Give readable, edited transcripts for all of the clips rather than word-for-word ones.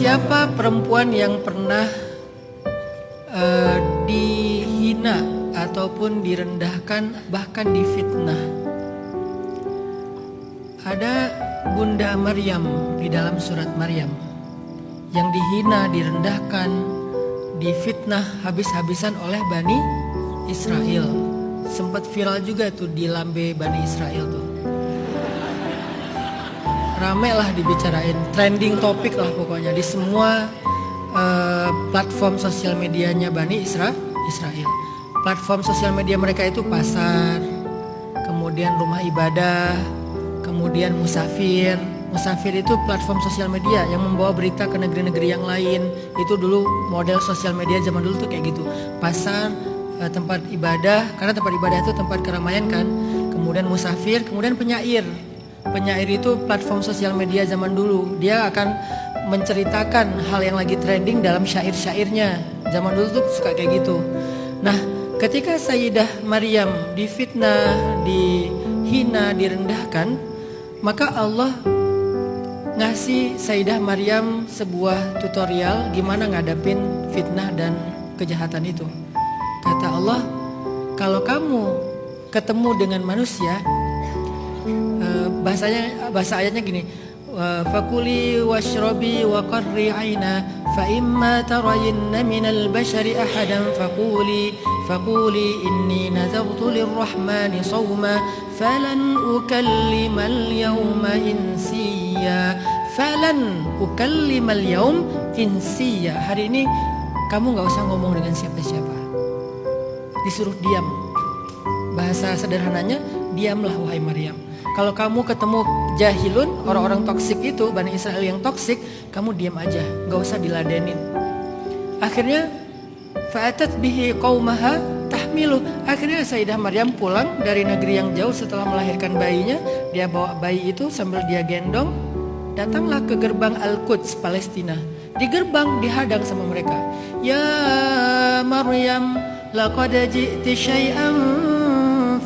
Siapa perempuan yang pernah dihina ataupun direndahkan, bahkan difitnah? Ada Bunda Maryam di dalam surat Maryam yang dihina, direndahkan, difitnah habis-habisan oleh Bani Israel. Sempat viral juga tuh di lambe Bani Israel tuh. Rame lah dibicarain, trending topik lah pokoknya di semua platform sosial medianya Bani Israel. Platform sosial media mereka itu pasar, kemudian rumah ibadah, kemudian musafir. Musafir itu platform sosial media yang membawa berita ke negeri-negeri yang lain. Itu dulu model sosial media zaman dulu tuh kayak gitu. Pasar, tempat ibadah, karena tempat ibadah itu tempat keramaian kan. Kemudian musafir, kemudian penyair. Penyair itu platform sosial media zaman dulu. Dia akan menceritakan hal yang lagi trending dalam syair-syairnya. Zaman dulu tuh suka kayak gitu. Nah, ketika Sayyidah Maryam difitnah, dihina, direndahkan, maka Allah ngasih Sayyidah Maryam sebuah tutorial gimana ngadapin fitnah dan kejahatan itu. Kata Allah, kalau kamu ketemu dengan manusia, bahasa ayatnya gini, fakuli washrabi wa qarri aina fa imma tarayinna minal bashari ahadan faquli inni nazartu lirrahmani sawma falan ukallimal yawma insiya hari ini kamu gak usah ngomong dengan siapa-siapa, disuruh diam. Bahasa sederhananya, diamlah wahai Maryam. Kalau kamu ketemu jahilun, orang-orang toksik itu, Bani Israel yang toksik, kamu diam aja, gak usah diladenin. Akhirnya fa'atat bihi qaumaha tahmilu. Akhirnya Sayyidah Maryam pulang dari negeri yang jauh setelah melahirkan bayinya. Dia bawa bayi itu sambil dia gendong, datanglah ke gerbang Al-Quds, Palestina. Di gerbang dihadang sama mereka. Ya Maryam, laqad ji'ti syai'an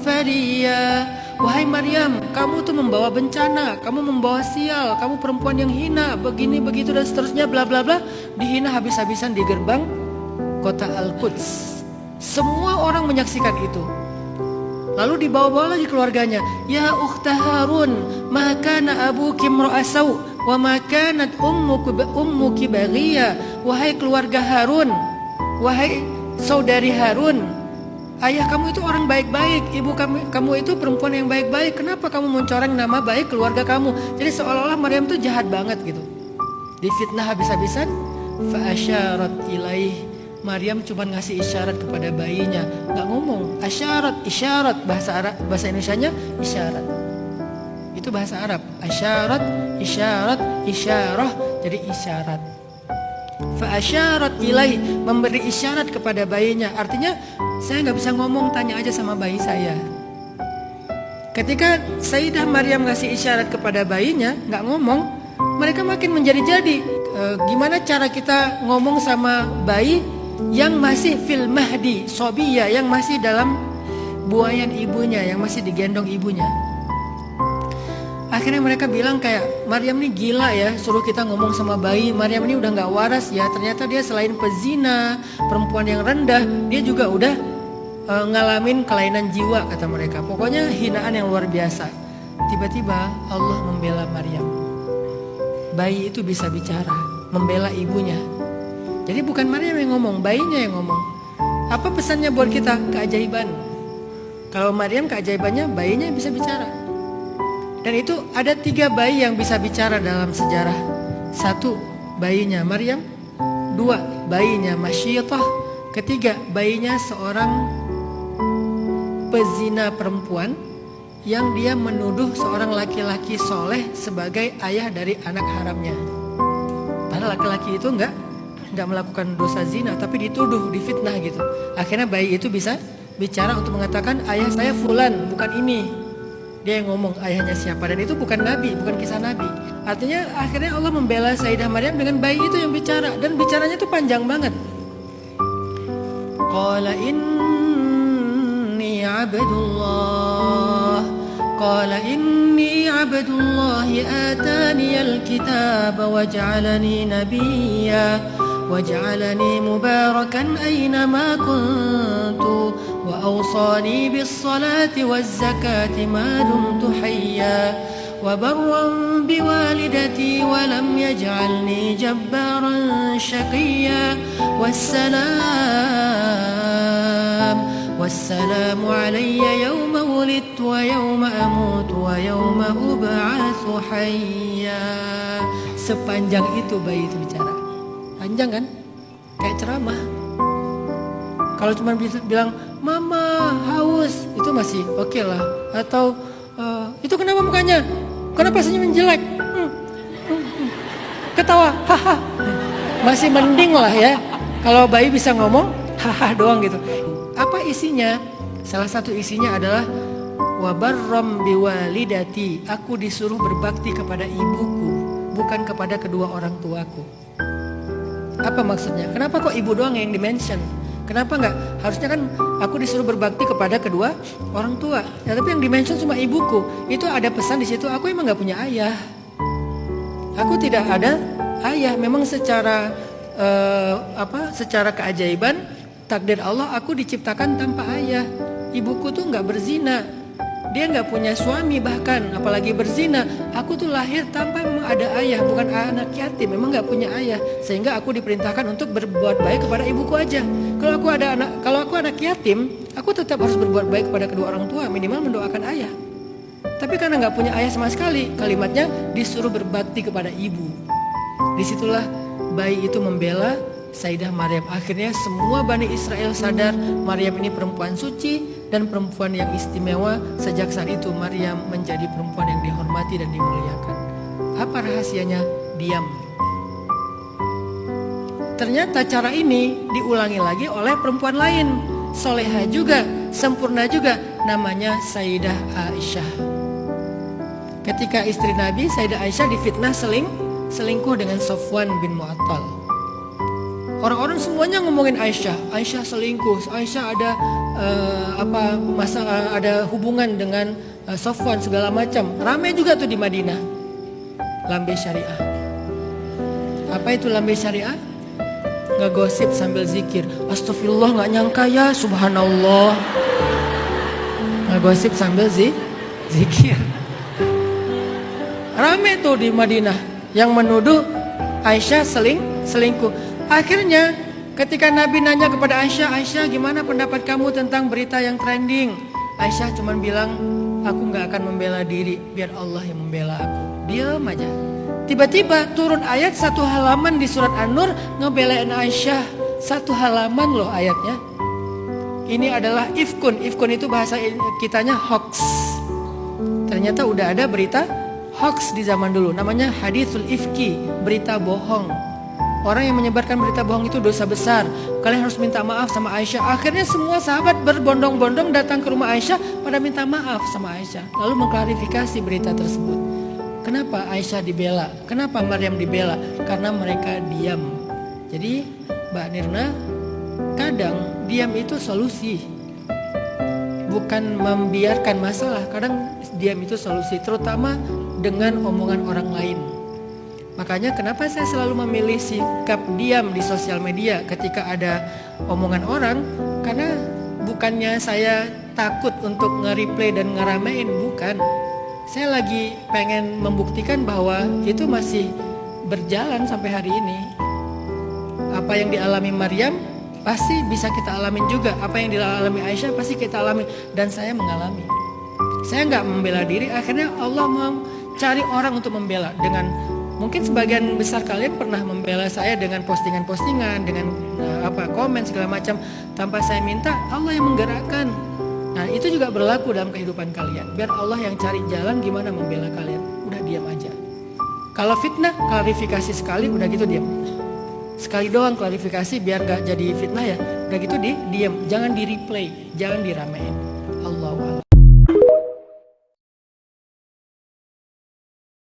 fariya. Wahai Maryam, kamu tuh membawa bencana, kamu membawa sial, kamu perempuan yang hina, begini begitu dan seterusnya, bla bla bla. Dihina habis-habisan di gerbang kota Al-Quds. Semua orang menyaksikan itu. Lalu dibawa-bawa lagi keluarganya. Ya ukhta Harun, ma kana abuki imra'asau wa ma kanat ummuki baghiya. Wahai keluarga Harun, wahai saudari Harun, ayah kamu itu orang baik-baik, ibu kamu itu perempuan yang baik-baik. Kenapa kamu mencoreng nama baik keluarga kamu? Jadi seolah-olah Maryam tuh jahat banget gitu. Difitnah habis-habisan. Fa asyarat ilaih. Maryam cuma ngasih isyarat kepada bayinya, nggak ngomong. Asyarat, isyarat, bahasa Indonesianya isyarat. Itu bahasa Arab. Asyarat, isyarat, isyarah, jadi isyarat. Fa asyarat ilaih, memberi isyarat kepada bayinya. Artinya saya nggak bisa ngomong, tanya aja sama bayi saya. Ketika Sayyidah Maryam ngasih isyarat kepada bayinya, nggak ngomong, mereka makin menjadi-jadi. Gimana cara kita ngomong sama bayi yang masih fil mahdi sobiyah, yang masih dalam buayan ibunya, yang masih digendong ibunya? Akhirnya mereka bilang kayak, Maryam ini gila ya, suruh kita ngomong sama bayi. Maryam ini udah gak waras ya. Ternyata dia selain pezina, perempuan yang rendah, dia juga udah ngalamin kelainan jiwa, kata mereka. Pokoknya hinaan yang luar biasa. Tiba-tiba Allah membela Maryam. Bayi itu bisa bicara, membela ibunya. Jadi bukan Maryam yang ngomong, bayinya yang ngomong. Apa pesannya buat kita? Keajaiban. Kalau Maryam keajaibannya, bayinya yang bisa bicara. Dan itu ada 3 bayi yang bisa bicara dalam sejarah. 1, bayinya Maryam. 2, bayinya Masyiatah. 3, bayinya seorang pezina perempuan yang dia menuduh seorang laki-laki soleh sebagai ayah dari anak haramnya. Padahal laki-laki itu enggak melakukan dosa zina, tapi dituduh, difitnah gitu. Akhirnya bayi itu bisa bicara untuk mengatakan, ayah saya fulan, bukan ini. Dia yang ngomong ayahnya siapa, dan itu bukan nabi, bukan kisah nabi. Artinya akhirnya Allah membela Sayyidah Maryam dengan bayi itu yang bicara, dan bicaranya itu panjang banget. Qala inni abdullah, قال إني عبد الله آتاني الكتاب وجعلني نبيا وجعلني مباركا أينما كنت وأوصاني بالصلاة والزكاة ما دمت حيا وبرا بوالدتي ولم يجعلني جبارا شقيا والسلام علي يوم ولدت ويوم أموت ويوم أبعث حيا. Sepanjang itu bayi itu bicara. Panjang kan? Kayak ceramah. Kalau cuma bilang mama haus itu masih oke lah. Atau itu kenapa mukanya? Kenapa senyum jelek? Ketawa, haha. Masih mending lah ya. Kalau bayi bisa ngomong, haha doang gitu. Apa isinya? Salah satu isinya adalah wabarram biwalidati. Aku disuruh berbakti kepada ibuku, bukan kepada kedua orang tuaku. Apa maksudnya? Kenapa kok ibu doang yang dimention? Kenapa enggak? Harusnya kan aku disuruh berbakti kepada kedua orang tua. Ya, tapi yang dimention cuma ibuku. Itu ada pesan di situ. Aku emang nggak punya ayah. Aku tidak ada ayah. Memang secara secara keajaiban takdir Allah aku diciptakan tanpa ayah. Ibuku tuh nggak berzina. Dia nggak punya suami bahkan, apalagi berzina. Aku tuh lahir tanpa memang ada ayah, bukan anak yatim. Memang nggak punya ayah, sehingga aku diperintahkan untuk berbuat baik kepada ibuku aja. Kalau aku anak yatim, aku tetap harus berbuat baik kepada kedua orang tua, minimal mendoakan ayah. Tapi karena nggak punya ayah sama sekali, kalimatnya disuruh berbakti kepada ibu. Disitulah bayi itu membela Sayyidah Maryam. Akhirnya semua Bani Israel sadar Maryam ini perempuan suci dan perempuan yang istimewa. Sejak saat itu Maryam menjadi perempuan yang dihormati dan dimuliakan. Apa rahasianya? Diam. Ternyata cara ini diulangi lagi oleh perempuan lain, soleha juga, sempurna juga, namanya Sayyidah Aisyah. Ketika istri Nabi, Sayyidah Aisyah difitnah selingkuh dengan Sofwan bin Mu'attal. Orang-orang semuanya ngomongin Aisyah. Aisyah selingkuh, Aisyah ada ada hubungan dengan Sofwan segala macam. Ramai juga tuh di Madinah. Lambe syariah. Apa itu lambe syariah? Ngegosip sambil zikir. Astagfirullah, nggak nyangka ya, subhanallah. Ngegosip sambil zikir. Ramai tuh di Madinah yang menuduh Aisyah selingkuh. Akhirnya ketika Nabi nanya kepada Aisyah, gimana pendapat kamu tentang berita yang trending? Aisyah cuma bilang, aku gak akan membela diri, biar Allah yang membela aku. Diam aja. Tiba-tiba turun ayat 1 halaman di surat An-Nur ngebelain Aisyah. 1 halaman loh ayatnya. Ini adalah ifkun. Ifkun itu bahasa kitanya hoax. Ternyata udah ada berita hoax di zaman dulu. Namanya haditsul ifki, berita bohong. Orang yang menyebarkan berita bohong itu dosa besar. Kalian harus minta maaf sama Aisyah. Akhirnya semua sahabat berbondong-bondong datang ke rumah Aisyah pada minta maaf sama Aisyah. Lalu mengklarifikasi berita tersebut. Kenapa Aisyah dibela? Kenapa Maryam dibela? Karena mereka diam. Jadi Mbak Nirna, kadang diam itu solusi. Bukan membiarkan masalah. Kadang diam itu solusi. Terutama dengan omongan orang lain. Makanya kenapa saya selalu memilih sikap diam di sosial media ketika ada omongan orang. Karena bukannya saya takut untuk nge-replay dan ngeramein, bukan. Saya lagi pengen membuktikan bahwa itu masih berjalan sampai hari ini. Apa yang dialami Maryam pasti bisa kita alamin juga. Apa yang dialami Aisyah pasti kita alami. Dan saya mengalami. Saya nggak membela diri, akhirnya Allah mencari orang untuk membela. Dengan mungkin sebagian besar kalian pernah membela saya dengan postingan-postingan, dengan komen segala macam tanpa saya minta. Allah yang menggerakkan. Nah itu juga berlaku dalam kehidupan kalian. Biar Allah yang cari jalan gimana membela kalian. Udah diam aja. Kalau fitnah, klarifikasi sekali, udah gitu diam. Sekali doang klarifikasi biar gak jadi fitnah ya. Udah gitu diam. Jangan di replay, jangan diramein.